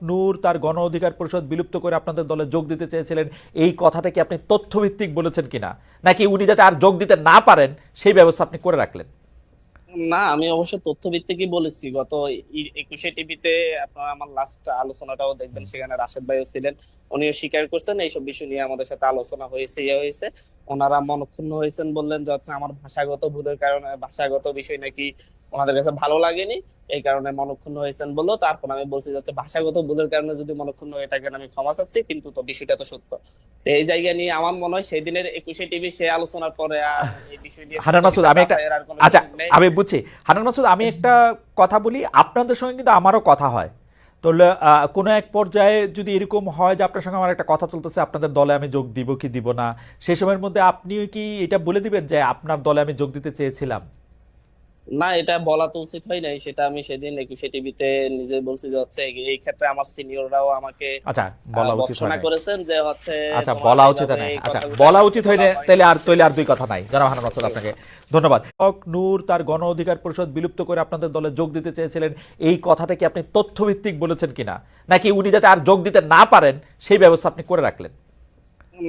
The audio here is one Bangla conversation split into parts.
নূর তার গণ অধিকার পরিষদ বিলুপ্ত করে আপনাদের দলে যোগ দিতে চেয়েছিলেন, এই কথাটা কি আপনি তথ্যভিত্তিক বলেছেন কিনা, নাকি উনি যাতে আর যোগ দিতে না পারেন সেই ব্যবস্থা আপনি করে রাখলেন? না, আমি অবশ্য তথ্যভিত্তিকই বলেছি। গত 21 টিভিতে আপনারা আমার লাস্ট আলোচনাটাও দেখবেন, সেখানে রাশেদ ভাইও ছিলেন। উনিও স্বীকার করছেন এইসব বিষয় নিয়ে আমাদের সাথে আলোচনা হয়েছে, হয়েছে। ওনারা মনক্ষুণ্ণ হয়েছেন, বললেন যে হচ্ছে আমার ভাষাগত ভুলের কারণে, ভাষাগত বিষয় নাকি ওনাদের কাছে ভালো লাগেনি, এই কারণে মনক্ষুণ্ণ হয়েছেন বললো। তারপর আমি বলছি যে হচ্ছে ভাষাগত ভুলের কারণে যদি মনক্ষুণ্ণ হয়ে থাকেন আমি ক্ষমা চাচ্ছি, কিন্তু তো বিষয়টা তো সত্য। তো এই জায়গা নিয়ে আমার মনে হয় সেই দিনের 21 টিভি সে আলোচনার পরে আর এই বিষয় নিয়ে হানান মাসুদ, আমি একটা বাঁচাইয়ের আর কোনো আচ্ছা, সুযোগ নেই। আমি বুঝছি। হানান মাসুদ, আমি একটা কথা বলি, আপনাদের সঙ্গে কিন্তু আমারও কথা হয়। তো কোনো এক পর্যায়ে যদি এরকম হয় যে আপনার সঙ্গে আমার একটা কথা চলতেছে, আপনাদের দলে আমি যোগ দিব কি দিব না, সেই সময়ের মধ্যে আপনিও কি এটা বলে দিবেন যে আপনার দলে আমি যোগ দিতে চেয়েছিলাম? না, এটা বলা তো উচিত হয় নাই। সেটা আমি সেদিন 21 টিভিতে নিজে বলছি যে হচ্ছে এই ক্ষেত্রে আমার সিনিয়ররাও আমাকে আচ্ছা, বলা উচিত হয় ভর্ৎসনা নাই। করেছেন যে হচ্ছে আচ্ছা, তোমার বলা উচিত এইভাবে হয় নাই। এই আচ্ছা, কথাগুলো বলা সামনে উচিত হয় বলা না, হয় তাহলে নাই। আর দুই কথা নাই। জনাব হানান মাসুদ, আপনাকে ধন্যবাদ। নূর তার গণ অধিকার পরিষদ বিলুপ্ত করে আপনাদের দলে যোগ দিতে চেয়েছিলেন, এই কথাটা কি আপনি তথ্যভিত্তিক বলেছেন কিনা, নাকি উনি যাতে আর যোগ দিতে না পারেন সেই ব্যবস্থা আপনি করে রাখলেন?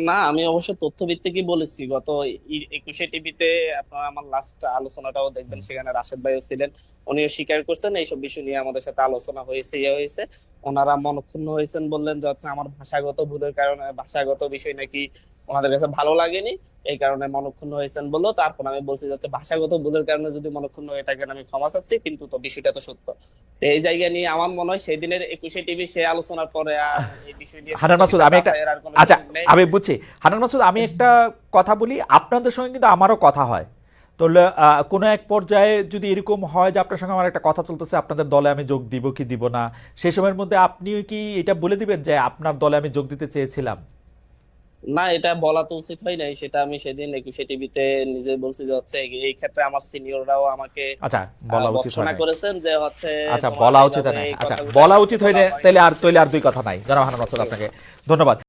না, আমি অবশ্য তথ্যভিত্তিকই বলেছি। গত 21 টিভিতে আপনারা আমার লাস্ট আলোচনাটাও দেখবেন, সেখানে রাশেদ ভাইও ছিলেন। উনিও স্বীকার করছেন এইসব বিষয় নিয়ে আমাদের সাথে আলোচনা হয়েছে, হয়েছে। ওনারা মনক্ষুণ্ণ হয়েছেন, বললেন যে হচ্ছে আমার ভাষাগত ভুলের কারণে, ভাষাগত বিষয় নাকি ওনাদের কাছে ভালো লাগেনি, এই কারণে মনক্ষুণ্ণ হয়েছেন বললো। তারপর আমি বলছি যে হচ্ছে ভাষাগত ভুলের কারণে যদি মনক্ষুণ্ণ হয়ে থাকেন আমি ক্ষমা চাচ্ছি, কিন্তু তো বিষয়টা তো সত্য। তো এই জায়গা নিয়ে আমার মনে হয় সেই দিনের 21 টিভি সে আলোচনার পরে আর এই বিষয় নিয়ে হানান মাসুদ, আমি একটা বাঁচাইয়ের আর কোনো আচ্ছা, সুযোগ নেই। আমি বুঝছি। হানান মাসুদ, আমি একটা কথা বলি, আপনাদের সঙ্গে কিন্তু আমারও কথা হয়। তো কোনো এক পর্যায়ে যদি এরকম হয় যে আপনার সঙ্গে আমার একটা কথা চলতেছে, আপনাদের দলে আমি যোগ দিব কি দিব না, সেই সময়ের মধ্যে আপনিও কি এটা বলে দিবেন যে আপনার দলে আমি যোগ দিতে চেয়েছিলাম? না, এটা বলা তো উচিত হয় নাই। সেটা আমি সেদিন 21 টিভিতে নিজে বলছি যে হচ্ছে এই ক্ষেত্রে আমার সিনিয়ররাও আমাকে আচ্ছা, বলা উচিত হয় ভর্ৎসনা নাই। করেছেন যে হচ্ছে আচ্ছা, তোমার বলা উচিত এইভাবে হয় নাই। এই আচ্ছা, কথাগুলো বলা সামনে উচিত হয় বলা না, হয় তাহলে নাই। আর দুই কথা নাই। জনাব হানান মাসুদ, আপনাকে ধন্যবাদ।